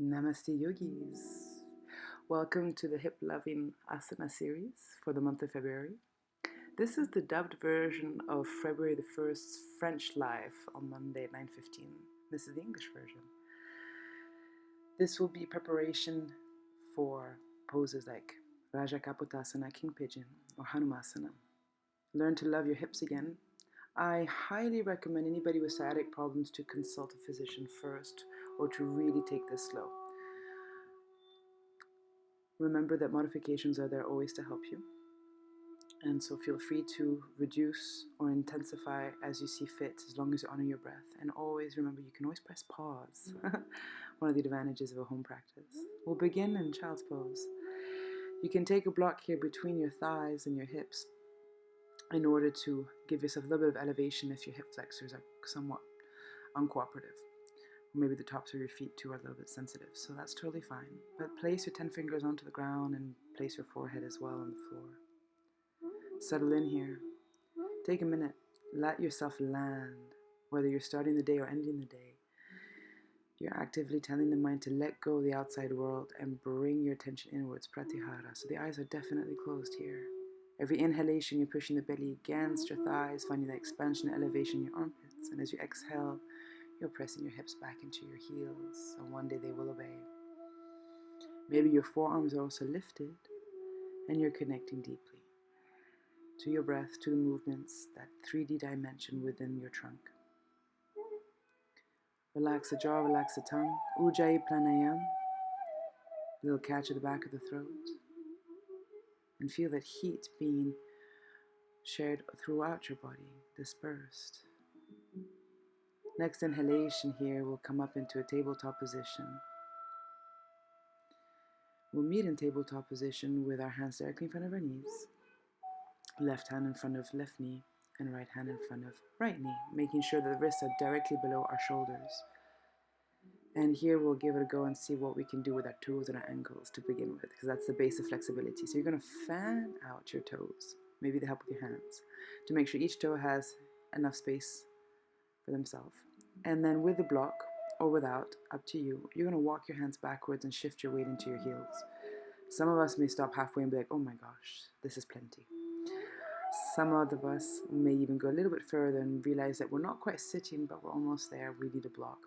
Namaste Yogis. Welcome to the Hip Loving Asana series for the month of February. This is the dubbed version of February the 1st's French Live on Monday at 9:15. This is the English version. This will be preparation for poses like Raja Kapotasana, King Pigeon, or hanumasana. Learn to love your hips again. I highly recommend anybody with sciatic problems to consult a physician first or to really take this slow. Remember that modifications are there always to help you. And so feel free to reduce or intensify as you see fit, as long as you honor your breath. And always remember, you can always press pause. One of the advantages of a home practice. We'll begin in child's pose. You can take a block here between your thighs and your hips in order to give yourself a little bit of elevation if your hip flexors are somewhat uncooperative. Maybe the tops of your feet too are a little bit sensitive, so that's totally fine. But place your 10 fingers onto the ground and place your forehead as well on the floor. Settle in here. Take a minute. Let yourself land. Whether you're starting the day or ending the day, you're actively telling the mind to let go of the outside world and bring your attention inwards, pratyahara. So the eyes are definitely closed here. Every inhalation, you're pushing the belly against your thighs, finding that expansion and elevation in your armpits. And as you exhale, you're pressing your hips back into your heels, and one day they will obey. Maybe your forearms are also lifted, and you're connecting deeply to your breath, to the movements, that 3D dimension within your trunk. Relax the jaw, relax the tongue. Ujjayi pranayam. A little catch at the back of the throat. And feel that heat being shared throughout your body, dispersed. Next inhalation here, we'll come up into a tabletop position. We'll meet in tabletop position with our hands directly in front of our knees. Left hand in front of left knee and right hand in front of right knee, making sure that the wrists are directly below our shoulders. And here we'll give it a go and see what we can do with our toes and our ankles to begin with, because that's the base of flexibility. So you're going to fan out your toes, maybe the help with your hands, to make sure each toe has enough space for themselves. And then with the block, or without, up to you, you're going to walk your hands backwards and shift your weight into your heels. Some of us may stop halfway and be like, oh my gosh, this is plenty. Some of us may even go a little bit further and realize that we're not quite sitting, but we're almost there. We need a block.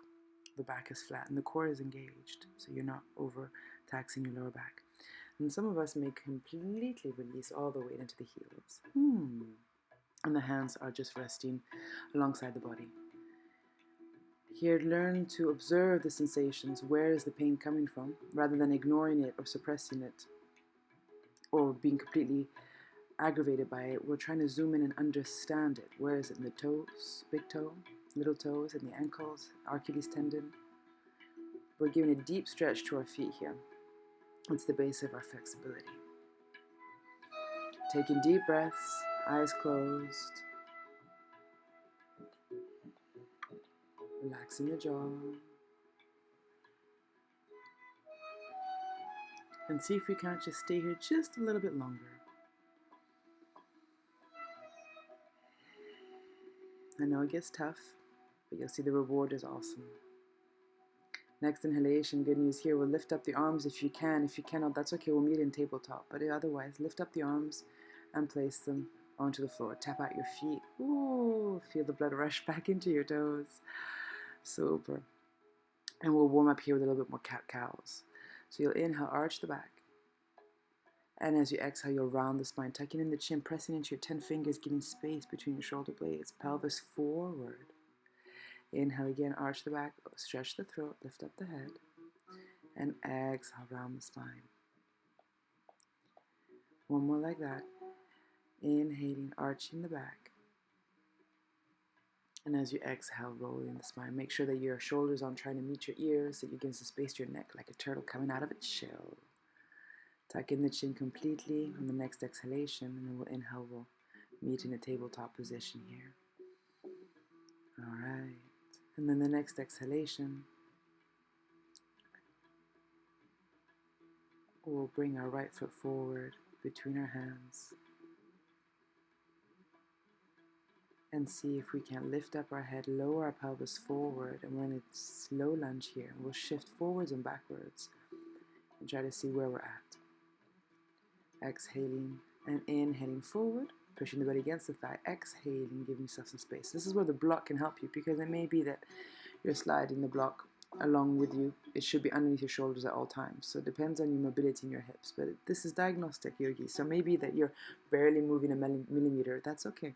The back is flat and the core is engaged, so you're not overtaxing your lower back. And some of us may completely release all the weight into the heels. And the hands are just resting alongside the body. Here, learn to observe the sensations. Where is the pain coming from? Rather than ignoring it or suppressing it or being completely aggravated by it, we're trying to zoom in and understand it. Where is it? In the toes, big toe, little toes, in the ankles, Achilles tendon. We're giving a deep stretch to our feet here. It's the base of our flexibility. Taking deep breaths, eyes closed. Relaxing the jaw. And see if we can't just stay here just a little bit longer. I know it gets tough, but you'll see the reward is awesome. Next inhalation, good news here, we'll lift up the arms if you can. If you cannot, that's okay, we'll meet in tabletop. But otherwise, lift up the arms and place them onto the floor. Tap out your feet. Ooh, feel the blood rush back into your toes. Super. And we'll warm up here with a little bit more cat-cows. So you'll inhale, arch the back. And as you exhale, you'll round the spine, tucking in the chin, pressing into your 10 fingers, giving space between your shoulder blades, pelvis forward. Inhale again, arch the back, stretch the throat, lift up the head, and exhale, round the spine. One more like that. Inhaling, arching the back. And as you exhale, rolling the spine. Make sure that your shoulders aren't trying to meet your ears, that you give some space to your neck like a turtle coming out of its shell. Tuck in the chin completely on the next exhalation, and then we'll inhale, we'll meet in a tabletop position here. All right. And then the next exhalation, we'll bring our right foot forward between our hands. And see if we can lift up our head, lower our pelvis forward, and we're in a slow lunge here. We'll shift forwards and backwards and try to see where we're at. Exhaling and inhaling forward, pushing the belly against the thigh. Exhaling, giving yourself some space. This is where the block can help you, because it may be that you're sliding the block along with you. It should be underneath your shoulders at all times. So it depends on your mobility in your hips. But this is diagnostic yogi. So maybe that you're barely moving a millimeter. That's okay.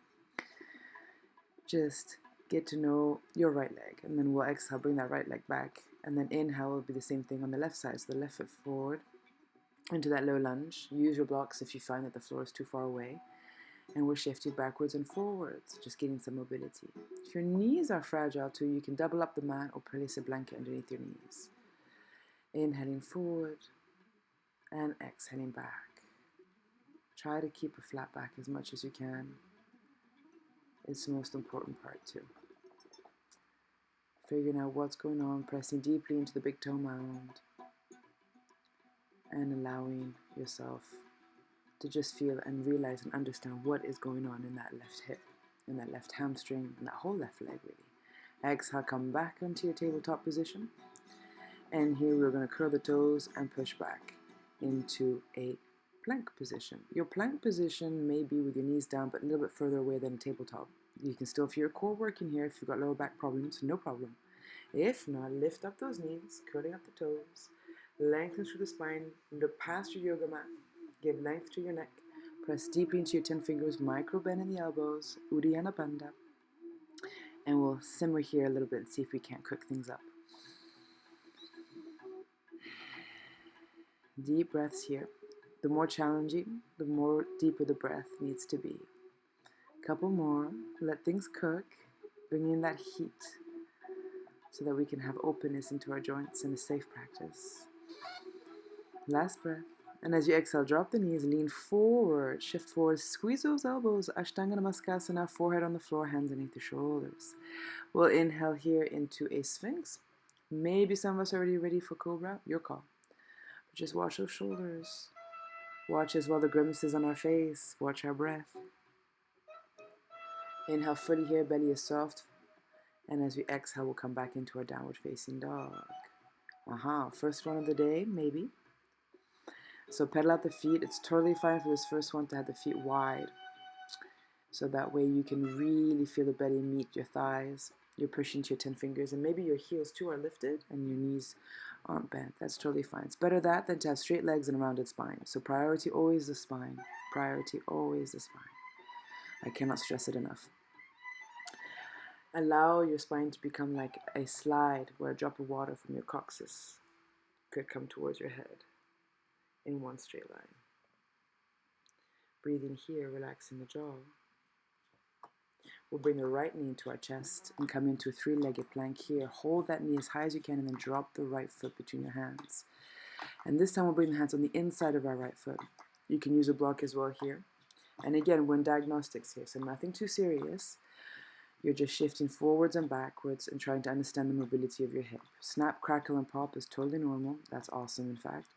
Just get to know your right leg, and then we'll exhale, bring that right leg back, and then inhale will be the same thing on the left side. So the left foot forward into that low lunge. Use your blocks if you find that the floor is too far away, and we'll shift you backwards and forwards, just getting some mobility. If your knees are fragile too, you can double up the mat or place a blanket underneath your knees. Inhaling forward and exhaling back. Try to keep a flat back as much as you can. It's the most important part too. Figuring out what's going on, pressing deeply into the big toe mound, and allowing yourself to just feel and realize and understand what is going on in that left hip, in that left hamstring, and that whole left leg really. Exhale, come back onto your tabletop position. And here we're going to curl the toes and push back into a plank position. Your plank position may be with your knees down, but a little bit further away than a tabletop. You can still feel your core working here. If you've got lower back problems, no problem. If not, lift up those knees, curling up the toes, lengthen through the spine, look past your yoga mat, give length to your neck, press deeply into your 10 fingers, micro bend in the elbows, Uddiyana Bandha, and we'll simmer here a little bit and see if we can't cook things up. Deep breaths here. The more challenging, the more deeper the breath needs to be. Couple more. Let things cook. Bring in that heat so that we can have openness into our joints in a safe practice. Last breath. And as you exhale, drop the knees, lean forward, shift forward, squeeze those elbows, Ashtanga Namaskasana, forehead on the floor, hands underneath the shoulders. We'll inhale here into a Sphinx. Maybe some of us are already ready for Cobra. Your call. Just watch those shoulders. Watch as well the grimaces on our face. Watch our breath. Inhale fully here, belly is soft. And as we exhale, we'll come back into our downward facing dog. First one of the day, maybe. So pedal out the feet. It's totally fine for this first one to have the feet wide. So that way you can really feel the belly meet your thighs. You're pushing to your 10 fingers, and maybe your heels too are lifted and your knees aren't bent. That's totally fine. It's better that than to have straight legs and a rounded spine. So priority always the spine. Priority always the spine. I cannot stress it enough. Allow your spine to become like a slide where a drop of water from your coccyx could come towards your head in one straight line. Breathing here, relaxing the jaw. We'll bring the right knee into our chest and come into a three-legged plank here. Hold that knee as high as you can and then drop the right foot between your hands. And this time we'll bring the hands on the inside of our right foot. You can use a block as well here. And again, we're in diagnostics here, so nothing too serious. You're just shifting forwards and backwards and trying to understand the mobility of your hip. Snap, crackle, and pop is totally normal. That's awesome, in fact.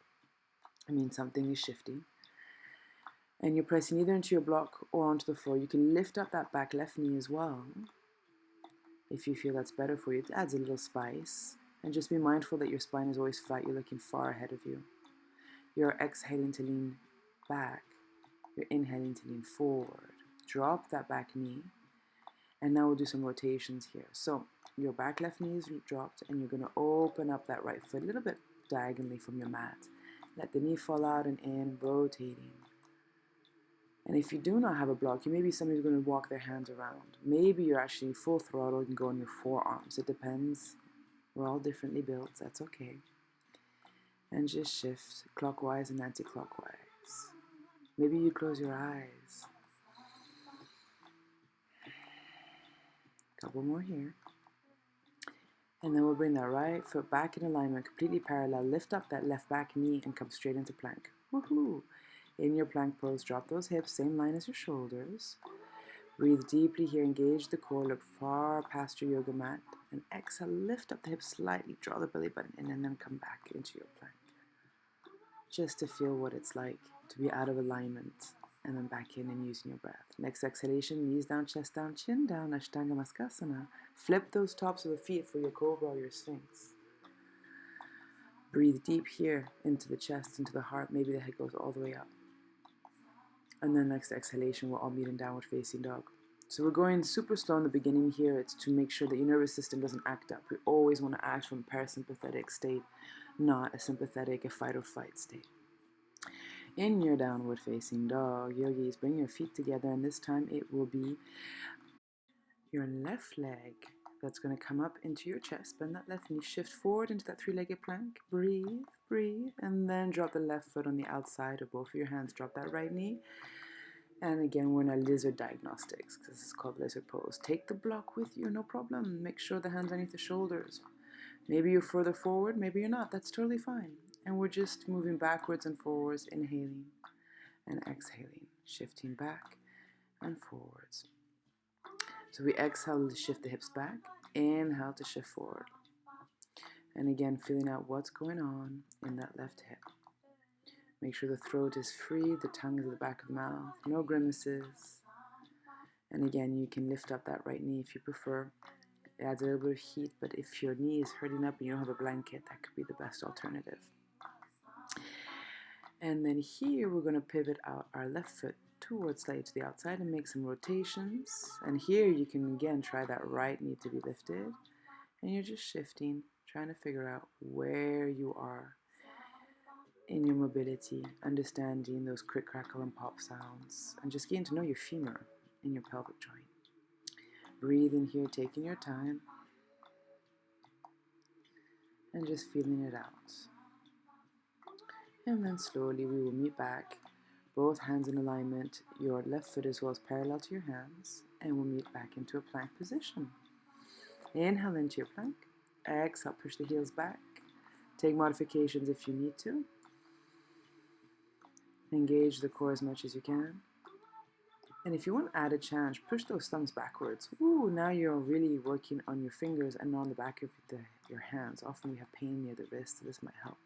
It means something is shifting. And you're pressing either into your block or onto the floor. You can lift up that back left knee as well, if you feel that's better for you. It adds a little spice. And just be mindful that your spine is always flat. You're looking far ahead of you. You're exhaling to lean back. You're inhaling to lean forward. Drop that back knee. And now we'll do some rotations here. So your back left knee is dropped, and you're going to open up that right foot a little bit diagonally from your mat. Let the knee fall out and in, rotating. And if you do not have a block, you may be somebody who's going to walk their hands around. Maybe you're actually full throttle and go on your forearms. It depends. We're all differently built. That's okay. And just shift clockwise and anti-clockwise. Maybe you close your eyes. Couple more here. And then we'll bring that right foot back in alignment, completely parallel. Lift up that left back knee and come straight into plank. Woohoo! In your plank pose, drop those hips, same line as your shoulders. Breathe deeply here, engage the core, look far past your yoga mat. And exhale, lift up the hips slightly, draw the belly button in, and then come back into your plank. Just to feel what it's like to be out of alignment and then back in and using your breath. Next exhalation, knees down, chest down, chin down, hanumasana. Flip those tops of the feet for your cobra or your sphinx. Breathe deep here into the chest, into the heart. Maybe the head goes all the way up. And then next exhalation, we'll all meet in downward facing dog. So we're going super slow in the beginning here. It's to make sure that your nervous system doesn't act up. We always want to act from a parasympathetic state, not a sympathetic, a fight or flight state. In your downward facing dog, yogis, bring your feet together, and this time it will be your left leg that's going to come up into your chest. Bend that left knee, shift forward into that three-legged plank. Breathe, breathe, and then drop the left foot on the outside of both of your hands. Drop that right knee. And again, we're in a lizard diagnostics, because this is called lizard pose. Take the block with you, no problem. Make sure the hands underneath the shoulders. Maybe you're further forward, maybe you're not. That's totally fine. And we're just moving backwards and forwards, inhaling and exhaling, shifting back and forwards. So we exhale to shift the hips back, inhale to shift forward. And again, feeling out what's going on in that left hip. Make sure the throat is free, the tongue is at the back of the mouth, no grimaces. And again, you can lift up that right knee if you prefer. It adds a little bit of heat, but if your knee is hurting up and you don't have a blanket, that could be the best alternative. And then here we're going to pivot out our left foot towards slightly to the outside and make some rotations. And here you can again try that right knee to be lifted. And you're just shifting, trying to figure out where you are in your mobility, understanding those crick, crackle, and pop sounds, and just getting to know your femur in your pelvic joint. Breathing here, taking your time, and just feeling it out. And then slowly we will meet back, both hands in alignment, your left foot as well as parallel to your hands, and we'll meet back into a plank position. Inhale into your plank, exhale, push the heels back, take modifications if you need to. Engage the core as much as you can. And if you want added challenge, push those thumbs backwards. Ooh, now you're really working on your fingers and on the back of your hands. Often we have pain near the wrist, so this might help.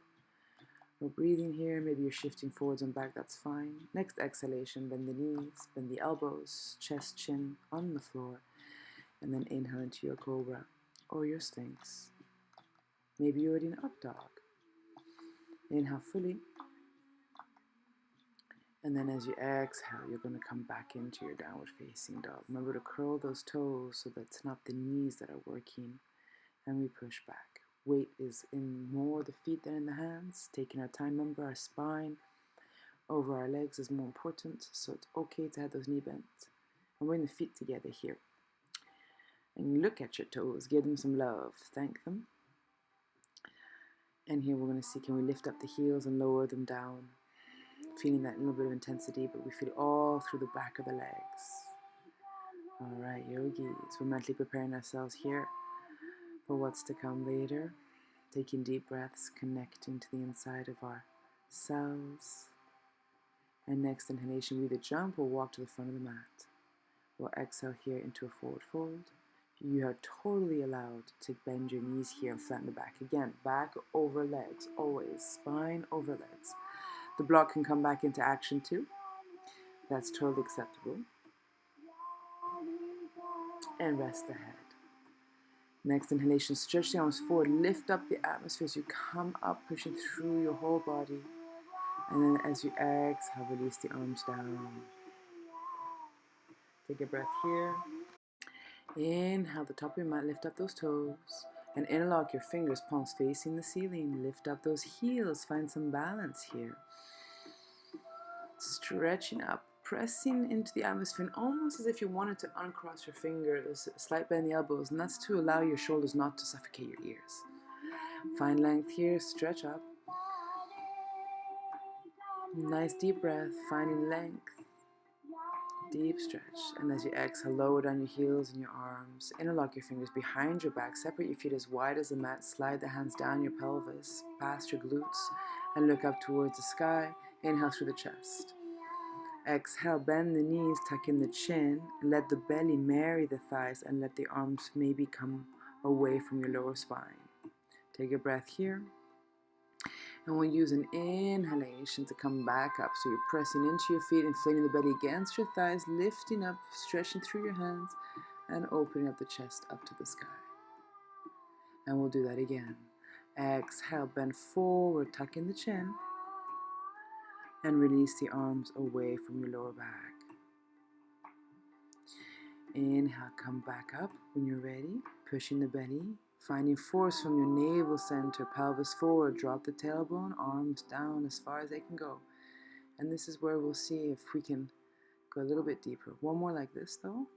We're breathing here. Maybe you're shifting forwards and back. That's fine. Next exhalation, bend the knees, bend the elbows, chest, chin on the floor. And then inhale into your cobra or your sphinx. Maybe you're already in up dog. Inhale fully. And then as you exhale, you're going to come back into your downward facing dog. Remember to curl those toes so that it's not the knees that are working. And we push back. Weight is in more the feet than in the hands. Taking our time, remember our spine over our legs is more important. So it's okay to have those knee bends. And bring the feet together here. And look at your toes. Give them some love. Thank them. And here we're going to see, can we lift up the heels and lower them down? Feeling that little bit of intensity, but we feel it all through the back of the legs. All right, yogis, we're mentally preparing ourselves here for what's to come later. Taking deep breaths, connecting to the inside of our cells. And next inhalation, we either jump or walk to the front of the mat. We'll exhale here into a forward fold. You are totally allowed to bend your knees here and flatten the back. Again, back over legs, always. Spine over legs. The block can come back into action too. That's totally acceptable. And rest the head. Next inhalation, stretch the arms forward. Lift up the atmosphere as you come up, pushing through your whole body. And then as you exhale, release the arms down. Take a breath here. Inhale, the top of your mat, lift up those toes. And interlock your fingers, palms facing the ceiling. Lift up those heels, find some balance here. Stretching up, pressing into the atmosphere, and almost as if you wanted to uncross your fingers, slight bend in the elbows, and that's to allow your shoulders not to suffocate your ears. Find length here, stretch up. Nice deep breath, finding length. Deep stretch, and as you exhale, lower down your heels and your arms. Interlock your fingers behind your back, separate your feet as wide as the mat, slide the hands down your pelvis, past your glutes, and look up towards the sky. Inhale through the chest. Exhale, bend the knees, tuck in the chin, let the belly marry the thighs, and let the arms maybe come away from your lower spine. Take a breath here. And we'll use an inhalation to come back up. So you're pressing into your feet, inflating the belly against your thighs, lifting up, stretching through your hands, and opening up the chest up to the sky. And we'll do that again. Exhale, bend forward, tuck in the chin, and release the arms away from your lower back. Inhale, come back up when you're ready, pushing the belly, finding force from your navel center, pelvis forward, drop the tailbone, arms down as far as they can go. And this is where we'll see if we can go a little bit deeper. One more like this though.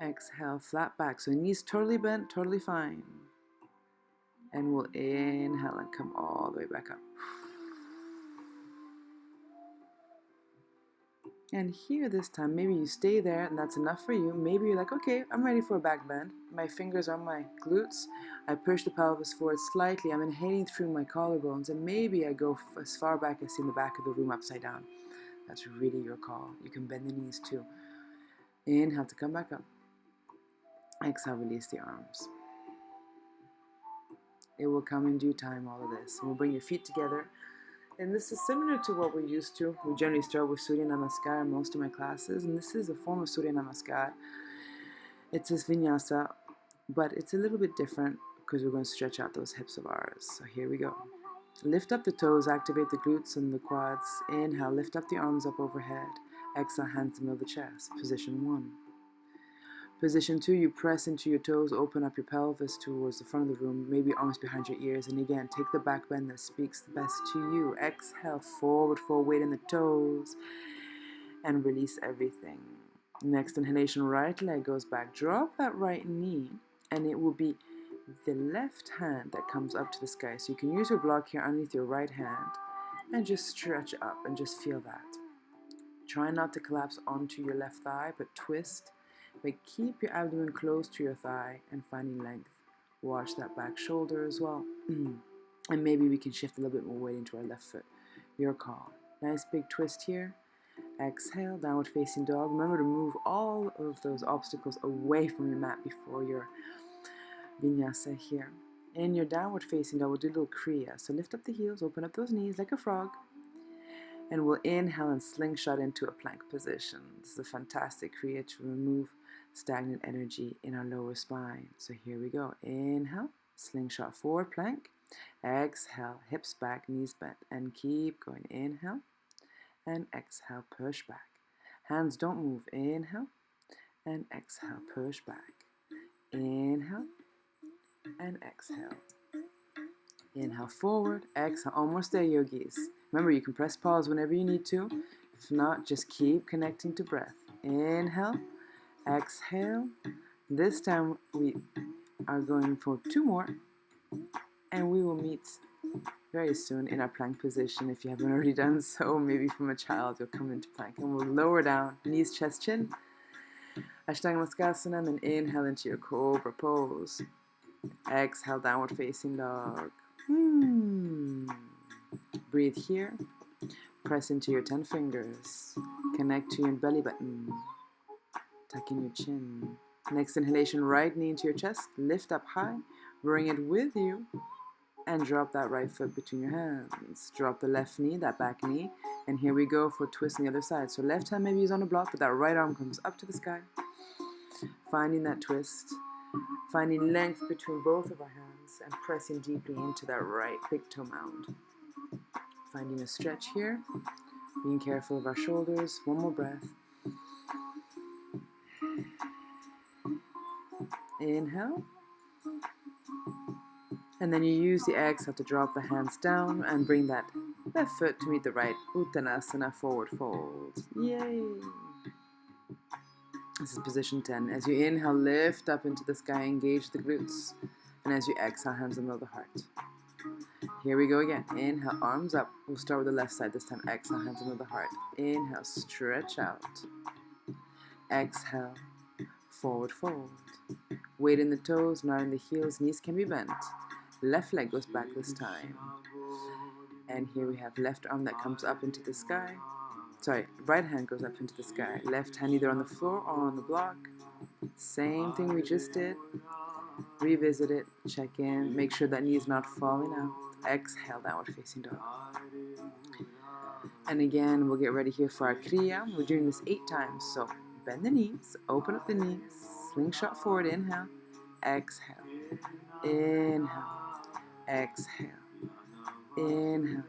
Exhale, flat back, so knees totally bent, totally fine. And we'll inhale and come all the way back up. And here this time, maybe you stay there and that's enough for you. Maybe you're like, okay, I'm ready for a back bend. My fingers are on my glutes. I push the pelvis forward slightly. I'm inhaling through my collarbones, and maybe I go as far back as in the back of the room upside down. That's really your call. You can bend the knees too. Inhale to come back up. Exhale, release the arms. It will come in due time, all of this. And we'll bring your feet together. And this is similar to what we're used to. We generally start with Surya Namaskar in most of my classes, and this is a form of Surya Namaskar. It's this vinyasa, but it's a little bit different because we're going to stretch out those hips of ours. So here we go. Lift up the toes, activate the glutes and the quads. Inhale, lift up the arms up overhead. Exhale, hands in the middle of the chest. Position 1. Position 2, you press into your toes, open up your pelvis towards the front of the room, maybe arms behind your ears, and again, take the back bend that speaks the best to you. Exhale, forward fold, weight in the toes, and release everything. Next inhalation, right leg goes back. Drop that right knee, and it will be the left hand that comes up to the sky. So you can use your block here underneath your right hand, and just stretch up and just feel that. Try not to collapse onto your left thigh, but twist. But keep your abdomen close to your thigh and finding length. Watch that back shoulder as well. And maybe we can shift a little bit more weight into our left foot. Your call. Nice big twist here. Exhale, downward facing dog. Remember to move all of those obstacles away from your mat before your vinyasa here. In your downward facing dog, we'll do a little Kriya. So lift up the heels, open up those knees like a frog. And we'll inhale and slingshot into a plank position. This is a fantastic Kriya to remove stagnant energy in our lower spine. So here we go. Inhale, slingshot forward, plank. Exhale, hips back, knees bent, and keep going. Inhale and exhale, push back. Hands don't move. Inhale and exhale, push back. Inhale and exhale. Inhale forward, exhale. Almost there, yogis. Remember, you can press pause whenever you need to. If not, just keep connecting to breath. Inhale, exhale. This time we are going for 2 more, and we will meet very soon in our plank position. If you haven't already done so, maybe from a child you'll come into plank, and we'll lower down, knees, chest, chin. Ashtanga and inhale into your cobra pose. Exhale, downward facing dog. Breathe here. Press into your 10 fingers. Connect to your belly button. Tuck in your chin. Next inhalation, right knee into your chest. Lift up high. Bring it with you. And drop that right foot between your hands. Drop the left knee, that back knee. And here we go for a twist on the other side. So left hand maybe is on a block, but that right arm comes up to the sky. Finding that twist. Finding length between both of our hands. And pressing deeply into that right big toe mound. Finding a stretch here, being careful of our shoulders. One more breath. Inhale. And then you use the exhale to drop the hands down and bring that left foot to meet the right. Uttanasana, forward fold. Yay! This is position 10. As you inhale, lift up into the sky, engage the glutes. And as you exhale, hands in the middle of the heart. Here we go again. Inhale, arms up. We'll start with the left side this time. Exhale, hands under the heart. Inhale, stretch out. Exhale, forward fold. Weight in the toes, not in the heels. Knees can be bent. Left leg goes back this time. And here we have left arm that comes up into the sky. Sorry, right hand goes up into the sky. Left hand either on the floor or on the block. Same thing we just did. Revisit it, check in, make sure that knee is not falling out. Exhale, downward facing dog. And again, we'll get ready here for our Kriya. We're doing this 8 times. So bend the knees, open up the knees, slingshot forward, inhale, exhale, inhale, exhale, inhale,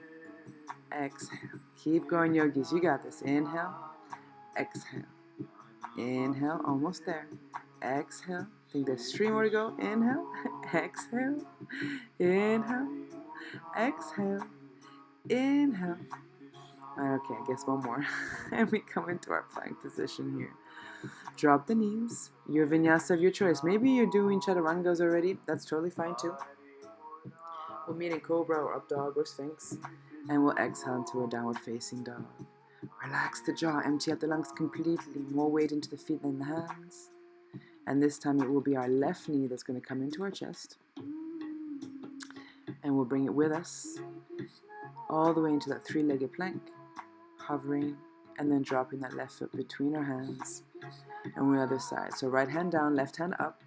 exhale. Keep going, yogis. You got this. Inhale, exhale, inhale, almost there. Exhale. I think there's 3 more to go. Inhale, exhale, inhale, exhale, inhale. Okay, I guess one more. And we come into our plank position here. Drop the knees. Your vinyasa of your choice. Maybe you're doing chaturangas already. That's totally fine too. We'll meet in cobra or up dog or sphinx. And we'll exhale into a downward facing dog. Relax the jaw. Empty out the lungs completely. More weight into the feet than the hands. And this time it will be our left knee that's going to come into our chest. And we'll bring it with us all the way into that 3-legged plank. Hovering, and then dropping that left foot between our hands, and we're on the other side. So right hand down, left hand up,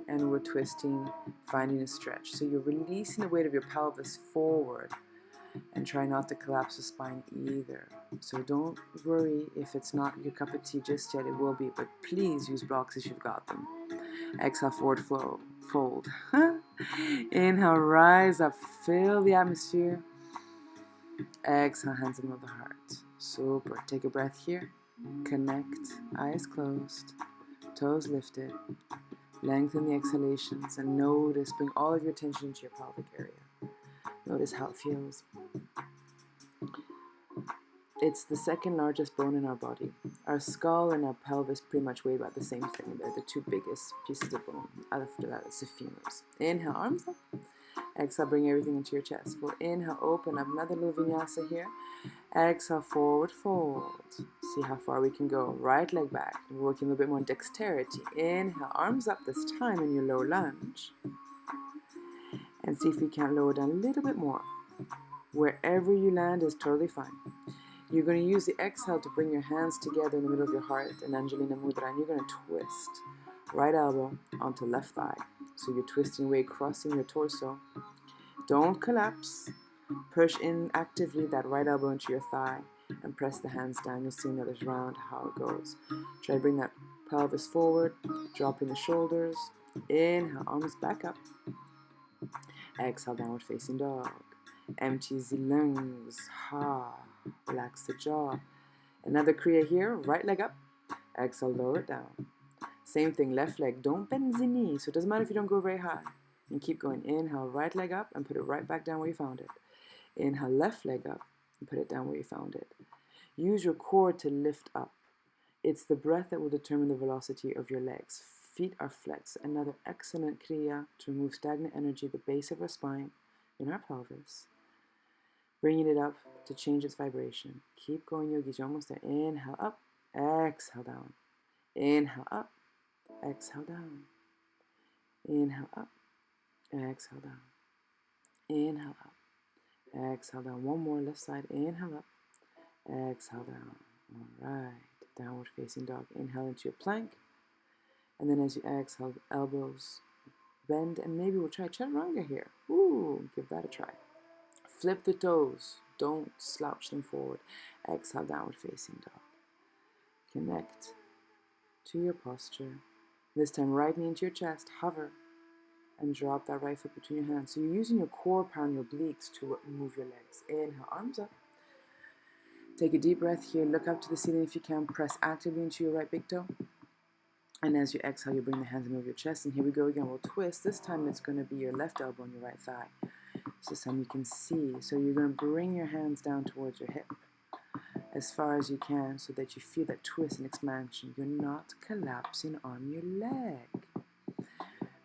and we're twisting, finding a stretch. So you're releasing the weight of your pelvis forward, and try not to collapse the spine either. So don't worry if it's not your cup of tea just yet, it will be, but please use blocks if you've got them. Exhale, forward flow, fold. Inhale, rise up, fill the atmosphere. Exhale, hands above the heart. Super. Take a breath here. Connect. Eyes closed. Toes lifted. Lengthen the exhalations and notice. Bring all of your attention into your pelvic area. Notice how it feels. It's the second largest bone in our body. Our skull and our pelvis pretty much weigh about the same thing. They're the 2 biggest pieces of bone. After that, it's the femurs. Inhale, arms up. Exhale, bring everything into your chest. We'll inhale, open up. Another little vinyasa here. Exhale, forward fold. See how far we can go. Right leg back. We're working a little bit more dexterity. Inhale, arms up this time in your low lunge. And see if we can lower down a little bit more. Wherever you land is totally fine. You're going to use the exhale to bring your hands together in the middle of your heart in Angelina Mudra. And you're going to twist right elbow onto left thigh. So you're twisting away, crossing your torso. Don't collapse. Push in actively that right elbow into your thigh and press the hands down. You'll see in the other round how it goes. Try to bring that pelvis forward, dropping the shoulders. Inhale, arms back up. Exhale, downward facing dog. Empty the lungs. Ha. Relax the jaw. Another Kriya here. Right leg up. Exhale, lower it down. Same thing, left leg. Don't bend the knee. So it doesn't matter if you don't go very high. And keep going. Inhale, right leg up and put it right back down where you found it. Inhale, left leg up and put it down where you found it. Use your core to lift up. It's the breath that will determine the velocity of your legs. Feet are flexed. Another excellent Kriya to remove stagnant energy at the base of our spine, in our pelvis. Bringing it up to change its vibration. Keep going, yogis. You're almost there. Inhale up. Exhale down. Inhale up. Exhale down. Inhale up. Exhale down. Inhale up. Exhale down. One more, left side. Inhale up. Exhale down. All right. Downward facing dog. Inhale into your plank. And then as you exhale, elbows bend. And maybe we'll try chaturanga here. Ooh, give that a try. Flip the toes. Don't slouch them forward. Exhale, downward facing dog. Connect to your posture. This time, right knee into your chest. Hover. And drop that right foot between your hands. So you're using your core power and your obliques to move your legs. Inhale, arms up. Take a deep breath here. Look up to the ceiling if you can. Press actively into your right big toe. And as you exhale, you bring the hands and move your chest. And here we go again. We'll twist. This time it's going to be your left elbow on your right thigh. So this time you can see. So you're going to bring your hands down towards your hip as far as you can so that you feel that twist and expansion. You're not collapsing on your leg.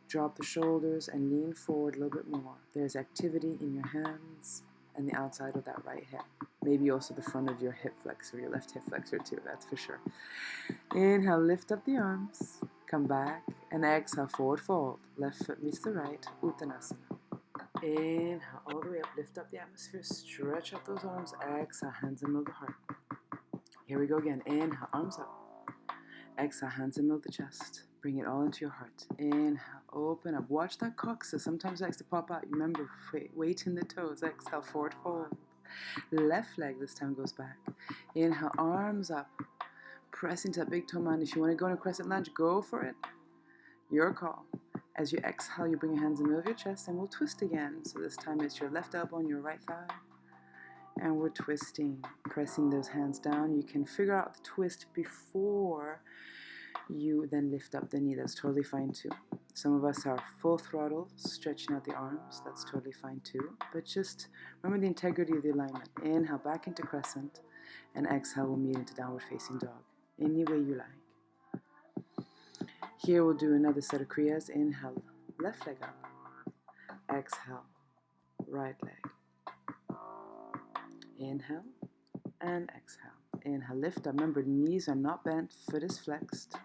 Drop the shoulders and lean forward a little bit more. There's activity in your hands and the outside of that right hip. Maybe also the front of your hip flexor, your left hip flexor too, that's for sure. Inhale, lift up the arms. Come back and exhale, forward fold. Left foot meets the right, Uttanasana. Inhale, all the way up, lift up the atmosphere, stretch out those arms. Exhale, hands in the middle of the heart. Here we go again. Inhale, arms up. Exhale, hands in the middle of the chest. Bring it all into your heart. Inhale, Open up. Watch that coccyx. Sometimes it likes to pop out. Remember, weight in the toes. Exhale, forward fold. Left leg this time goes back. Inhale, arms up. Press into that big toe mound. If you want to go in a crescent lunge, go for it. Your call. As you exhale, you bring your hands in the middle of your chest and we'll twist again. So this time it's your left elbow on your right thigh. And we're twisting, pressing those hands down. You can figure out the twist before you then lift up the knee. That's totally fine too. Some of us are full throttle, stretching out the arms. That's totally fine too. But just remember the integrity of the alignment. Inhale back into crescent and exhale, we'll meet into downward facing dog. Any way you like. Here we'll do another set of Kriyas. Inhale, left leg up. Exhale, right leg. Inhale and exhale. Inhale, lift up. Remember, knees are not bent, foot is flexed.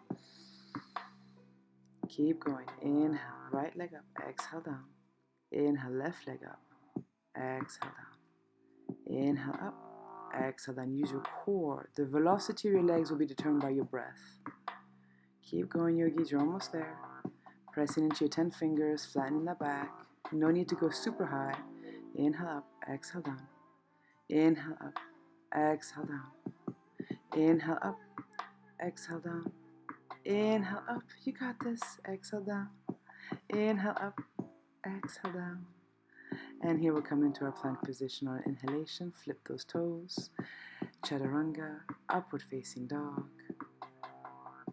Keep going. Inhale, right leg up. Exhale, down. Inhale, left leg up. Exhale, down. Inhale, up. Exhale, down. Use your core. The velocity of your legs will be determined by your breath. Keep going, yogis. You're almost there. Pressing into your 10 fingers, flattening the back. No need to go super high. Inhale up, exhale down. Inhale up, exhale down. Inhale up, exhale down. Inhale up, you got this. Exhale down. Inhale up, exhale down. And here we'll come into our plank position on inhalation. Flip those toes. Chaturanga, upward facing dog.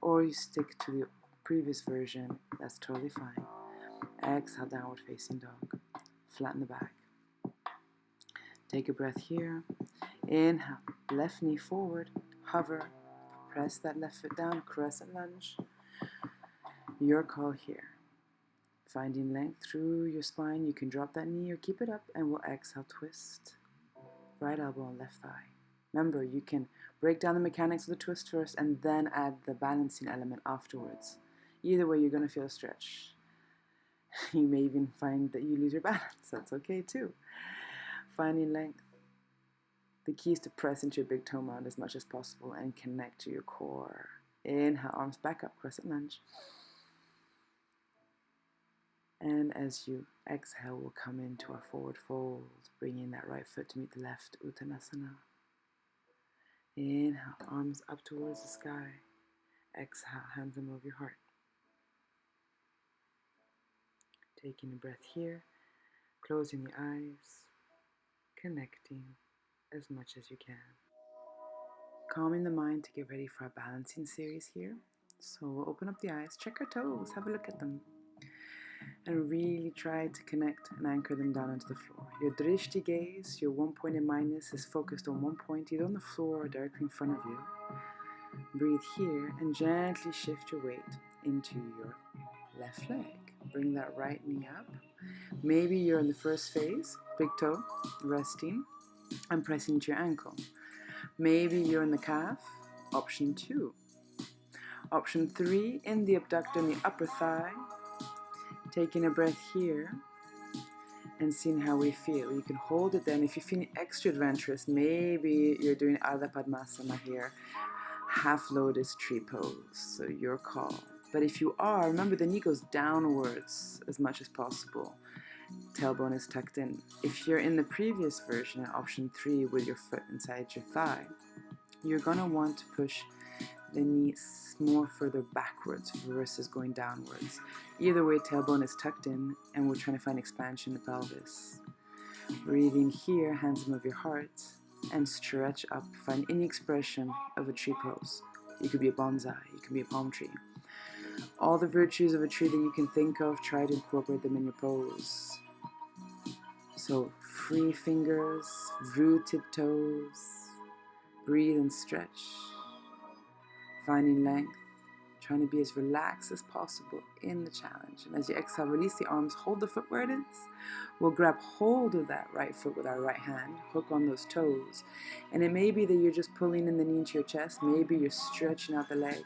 Or you stick to the previous version, that's totally fine. Exhale, downward facing dog. Flatten the back. Take a breath here. Inhale, left knee forward. Hover. Press that left foot down. Crescent lunge. Your call here. Finding length through your spine. You can drop that knee or keep it up and we'll exhale, twist. Right elbow on left thigh. Remember, you can break down the mechanics of the twist first and then add the balancing element afterwards. Either way, you're going to feel a stretch. You may even find that you lose your balance. That's okay too. Finding length. The key is to press into your big toe mound as much as possible and connect to your core. Inhale, arms back up, crescent lunge. And as you exhale, we'll come into our forward fold, bringing that right foot to meet the left, Uttanasana. Inhale, arms up towards the sky. Exhale, hands above your heart. Taking a breath here, closing the eyes, connecting as much as you can. Calming the mind to get ready for our balancing series here. So we'll open up the eyes, check our toes, have a look at them. And really try to connect and anchor them down onto the floor. Your drishti gaze, your one-pointed mindness is focused on one point, either on the floor or directly in front of you. Breathe here and gently shift your weight into your left leg. Bring that right knee up. Maybe you're in the first phase, big toe, resting, and pressing into your ankle. Maybe you're in the calf, option 2. Option 3, in the abductor and the upper thigh. Taking a breath here and seeing how we feel. You can hold it there, and if you're feeling extra adventurous, maybe you're doing Ardha Padmasana here, half lotus tree pose, so your call. But if you are, remember the knee goes downwards as much as possible. Tailbone is tucked in. If you're in the previous version, option 3, with your foot inside your thigh, you're gonna want to push the knee more further backwards versus going downwards. Either way, tailbone is tucked in and we're trying to find expansion in the pelvis. Breathing here, hands above your heart, and stretch up. Find any expression of a tree pose. You could be a bonsai, you could be a palm tree. All the virtues of a tree that you can think of, try to incorporate them in your pose. So free fingers, rooted toes, breathe and stretch. Finding length, trying to be as relaxed as possible in the challenge. And as you exhale, release the arms, hold the foot where it is. We'll grab hold of that right foot with our right hand, hook on those toes. And it may be that you're just pulling in the knee into your chest. Maybe you're stretching out the leg.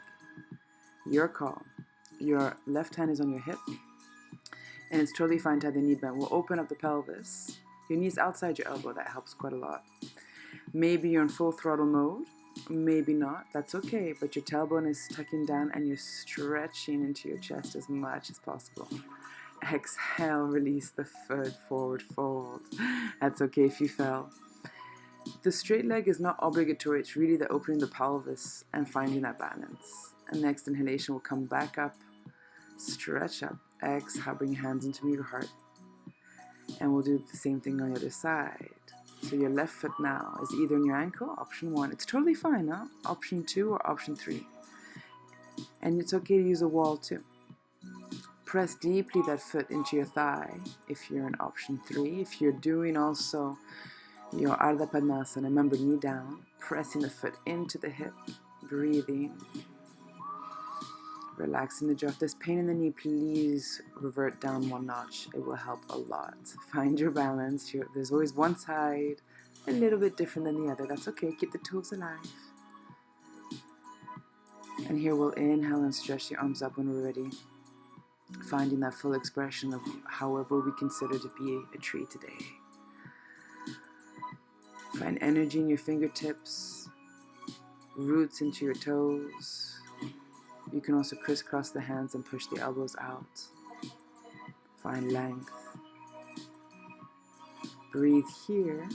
Your call. Your left hand is on your hip. And it's totally fine to have the knee bent. We'll open up the pelvis. Your knee's outside your elbow. That helps quite a lot. Maybe you're in full throttle mode. Maybe not. That's okay. But your tailbone is tucking down and you're stretching into your chest as much as possible. Exhale, release the foot, forward fold. That's okay if you fell. The straight leg is not obligatory, it's really the opening the pelvis and finding that balance. And next inhalation will come back up, stretch up, exhale, bring your hands into your heart. And we'll do the same thing on the other side. So your left foot now is either in your ankle, option 1. It's totally fine, huh? Option 2 or option 3. And it's okay to use a wall too. Press deeply that foot into your thigh if you're in option 3. If you're doing also your Raja Kapotasana, remember knee down, pressing the foot into the hip, breathing, relaxing the jaw. If there's pain in the knee, please revert down 1 notch. It will help a lot. Find your balance. There's always one side a little bit different than the other. That's okay. Keep the toes alive. And here we'll inhale and stretch the arms up when we're ready. Finding that full expression of however we consider to be a tree today. Find energy in your fingertips, roots into your toes. You can also crisscross the hands and push the elbows out. Find length. Breathe here.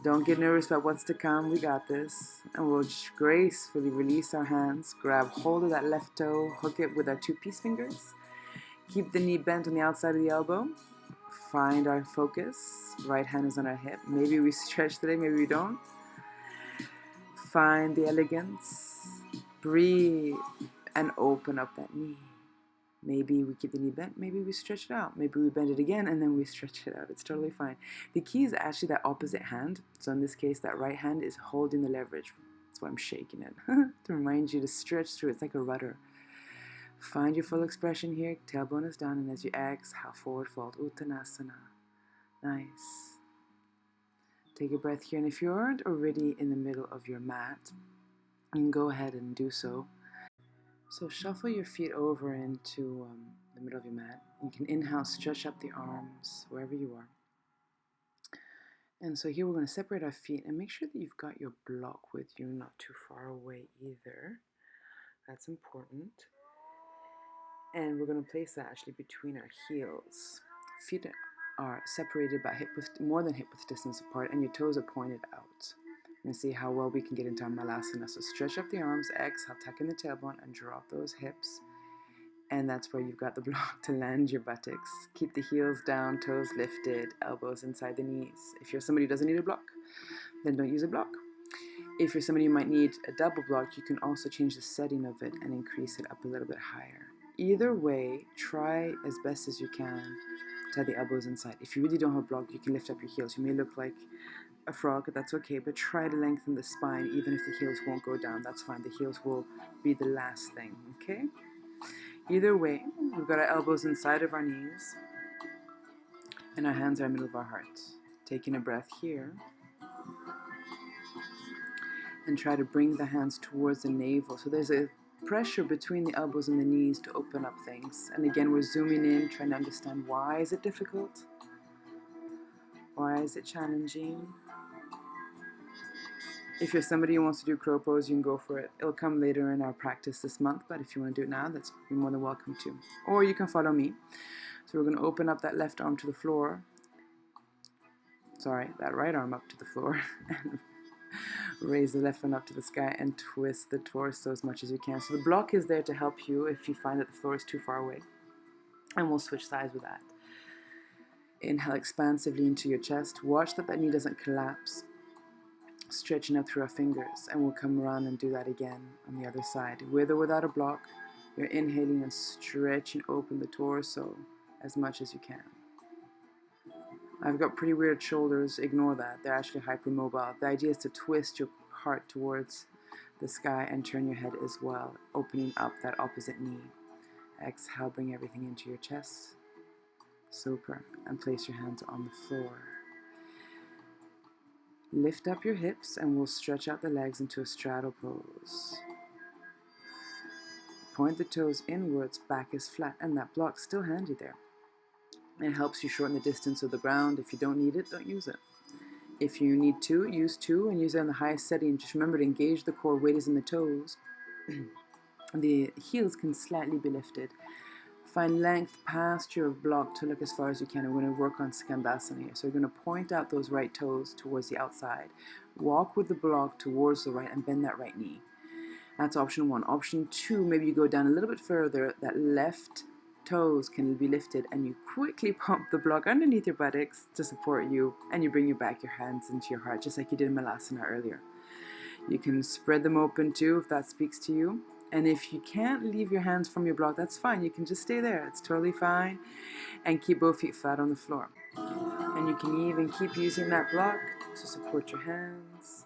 Don't get nervous about what's to come. We got this. And we'll just gracefully release our hands. Grab hold of that left toe. Hook it with our 2 peace fingers. Keep the knee bent on the outside of the elbow. Find our focus. Right hand is on our hip. Maybe we stretch today, maybe we don't. Find the elegance. Breathe and open up that knee. Maybe we keep the knee bent, maybe we stretch it out. Maybe we bend it again and then we stretch it out. It's totally fine. The key is actually that opposite hand. So in this case, that right hand is holding the leverage. That's why I'm shaking it. To remind you to stretch through. It's like a rudder. Find your full expression here. Tailbone is down, and as you exhale, forward fold. Uttanasana. Nice. Take a breath here, and if you aren't already in the middle of your mat, you can go ahead and do so. So shuffle your feet over into the middle of your mat. You can inhale, stretch up the arms wherever you are. And so here we're going to separate our feet and make sure that you've got your block with you, not too far away either. That's important. And we're going to place that actually between our heels. Feet are separated by more than hip width distance apart, and your toes are pointed out. And see how well we can get into our malasana. So stretch up the arms, exhale, tuck in the tailbone, and drop those hips. And that's where you've got the block to land your buttocks. Keep the heels down, toes lifted, elbows inside the knees. If you're somebody who doesn't need a block, then don't use a block. If you're somebody who might need a double block, you can also change the setting of it and increase it up a little bit higher. Either way, try as best as you can to have the elbows inside. If you really don't have a block, you can lift up your heels. You may look like a frog, that's okay, but try to lengthen the spine. Even if the heels won't go down, that's fine. The heels will be the last thing, okay? Either way, we've got our elbows inside of our knees and our hands are in the middle of our hearts. Taking a breath here and try to bring the hands towards the navel. So there's a pressure between the elbows and the knees to open up things. And again, we're zooming in, trying to understand why is it difficult? Why is it challenging? If you're somebody who wants to do crow pose, you can go for it. It'll come later in our practice this month, but if you want to do it now, that's you're more than welcome to. Or you can follow me. So we're going to open up that left arm to the floor. Sorry, that right arm up to the floor. And raise the left one up to the sky and twist the torso as much as you can. So the block is there to help you if you find that the floor is too far away. And we'll switch sides with that. Inhale expansively into your chest. Watch that knee doesn't collapse. Stretching up through our fingers, and we'll come around and do that again on the other side. With or without a block, you're inhaling and stretching open the torso as much as you can. I've got pretty weird shoulders, ignore that. They're actually hypermobile. The idea is to twist your heart towards the sky and turn your head as well, opening up that opposite knee. Exhale, bring everything into your chest. Super. And place your hands on the floor. Lift up your hips and we'll stretch out the legs into a straddle pose. Point the toes inwards, back is flat, and that block's still handy there. It helps you shorten the distance of the ground. If you don't need it, don't use it. If you need to, use 2 and use it in the highest setting. Just remember to engage the core, weight is in the toes. The heels can slightly be lifted. Find length past your block to look as far as you can. We're going to work on Skandasana here. So you're going to point out those right toes towards the outside. Walk with the block towards the right and bend that right knee. That's option 1. Option 2, maybe you go down a little bit further. That left toes can be lifted and you quickly pump the block underneath your buttocks to support you, and you bring your hands into your heart, just like you did in Malasana earlier. You can spread them open too if that speaks to you. And if you can't leave your hands from your block, that's fine. You can just stay there. It's totally fine. And keep both feet flat on the floor. And you can even keep using that block to support your hands.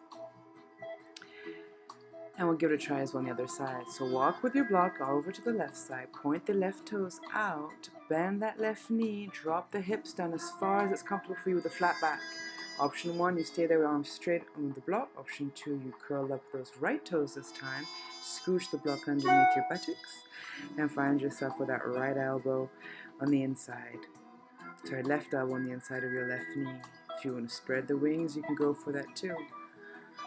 And we'll give it a try as well on the other side. So walk with your block over to the left side. Point the left toes out. Bend that left knee. Drop the hips down as far as it's comfortable for you with a flat back. Option 1, you stay there with arms straight on the block. Option 2, you curl up those right toes this time. Scooch the block underneath your buttocks. And find yourself with that right elbow on the inside. Sorry, left elbow on the inside of your left knee. If you want to spread the wings, you can go for that too.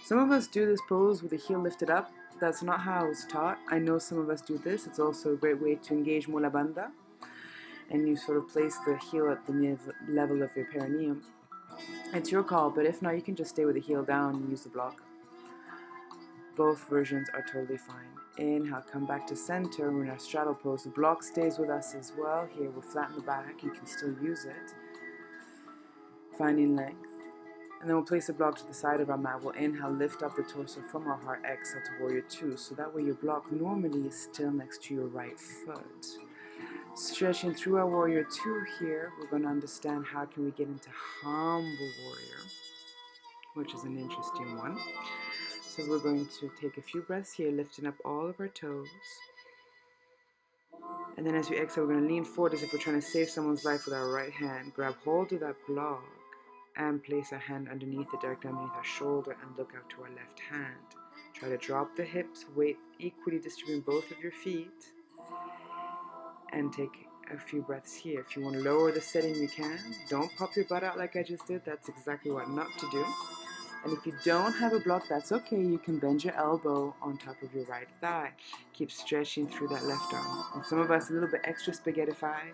Some of us do this pose with the heel lifted up. That's not how I was taught. I know some of us do this. It's also a great way to engage Mula Bandha. And you sort of place the heel at the level of your perineum. It's your call, but if not, you can just stay with the heel down and use the block. Both versions are totally fine. Inhale, come back to center. We're in our straddle pose. The block stays with us as well. Here, we'll flatten the back. You can still use it. Finding length. And then we'll place the block to the side of our mat. We'll inhale, lift up the torso from our heart. Exhale to Warrior 2. So that way your block normally is still next to your right foot. Stretching through our Warrior 2 here, we're going to understand how can we get into Humble Warrior, which is an interesting one. So we're going to take a few breaths here, lifting up all of our toes. And then as we exhale, we're going to lean forward as if we're trying to save someone's life with our right hand. Grab hold of that block and place our hand underneath it, directly underneath our shoulder, and look out to our left hand. Try to drop the hips, weight equally distributing both of your feet. And take a few breaths here. If you want to lower the setting, you can. Don't pop your butt out like I just did. That's exactly what not to do. And if you don't have a block, that's okay. You can bend your elbow on top of your right thigh. Keep stretching through that left arm. And some of us, a little bit extra spaghettified,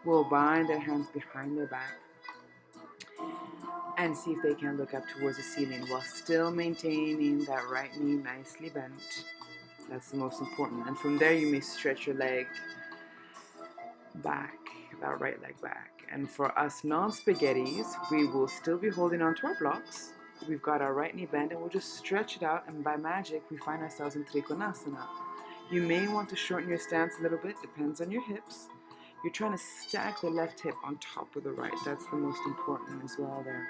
will bind their hands behind their back and see if they can look up towards the ceiling while still maintaining that right knee nicely bent. That's the most important. And from there, you may stretch your leg back, that right leg back. And for us non-spaghettis, we will still be holding on to our blocks. We've got our right knee bent and we'll just stretch it out, and by magic we find ourselves in Trikonasana. You may want to shorten your stance a little bit, depends on your hips. You're trying to stack the left hip on top of the right. That's the most important as well there.